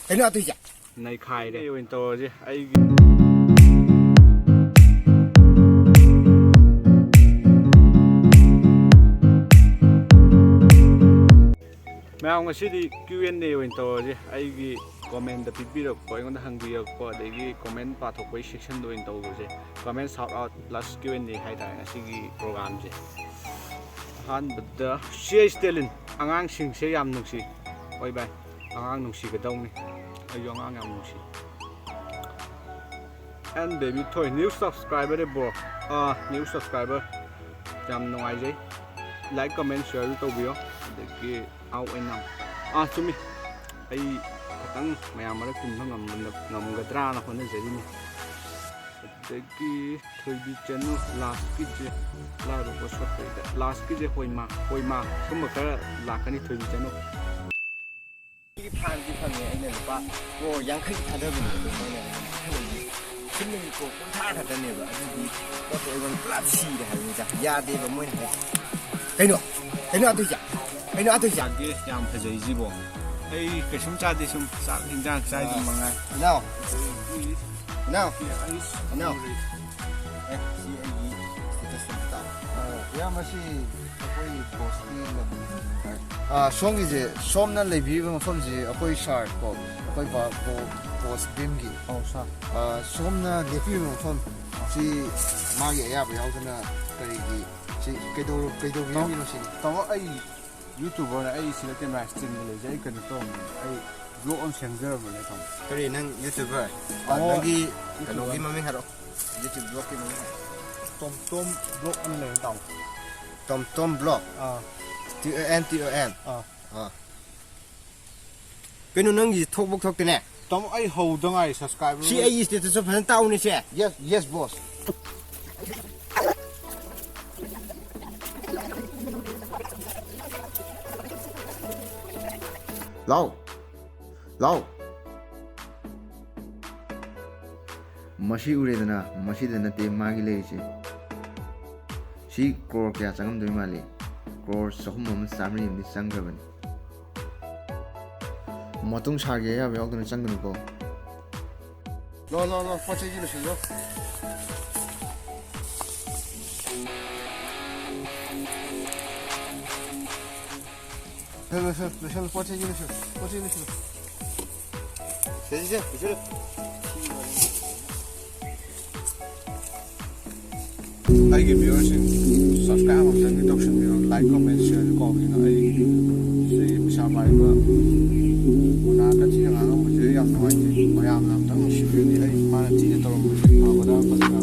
Kayno atu ja. Nay khai de winter je ai Mèo ngasi di QnA winter je ai comment da pipirok ko ngon hangbiyak ko adagi comment pathok ko section do winter je comment shout out plus QnA hai ta ngasi program je han bada CH Stalin angang sing se yam nungsi oi bai angang nungsi ka dong ni ayo angang yam nungsi and baby toy new subscriber de bro new subscriber jam nungai je like comment share to biyo adagi au enam chumi ai tang mayam mara kum ngamgadra na khona jeri ni adagi thoibi channel last ki je la ro ko shot pe last ki je hoima kum ka lakani thoibi channel ki phan ki phan ne ne ba wo yang khai thada bu ne mo ne kin ni ko kun tha thada ne ba adi ko to ibon plat si de ha ni ja ya de ba mo ne kayno atu ja kayno atu ja ge yam phajai ji bo ai ke sum cha de sum sa hinjang sai di mangai nào nào nào ya mà si akoi posti la song is som na lebi ba mafam ji akoi shar ko akoi ba post bim gi sa som na lebi ba mafam si ma ge ya ba yaw na kari gi si kedo gi no si tao ai YouTuber na ai sila tem rice chin le jai kan to ai vlog on changer ba le tong kari nang YouTuber lagi kano gi mami haro YouTube vlog ki mami tom vlog on le tong tom vlog TON kayno nang gi thok bok thok te ne tong ai ho dang ai subscriber si ai status of han taw ni se yes boss Lau Mashi uredana mashi dana te magi le che si crore kya changam doi mali crore sahum am samri ni sangraban matung sage ya yaw dana changnu ko lo poche ji lo shi lo Lo poche ji lo shi Sesi ai ge viewers subscribe on the doction video like comment share ko ni ai si sa mai ba una ka chi nga mo je yam no ai ma yam nam tang shi ni ai ma chi to mo ba da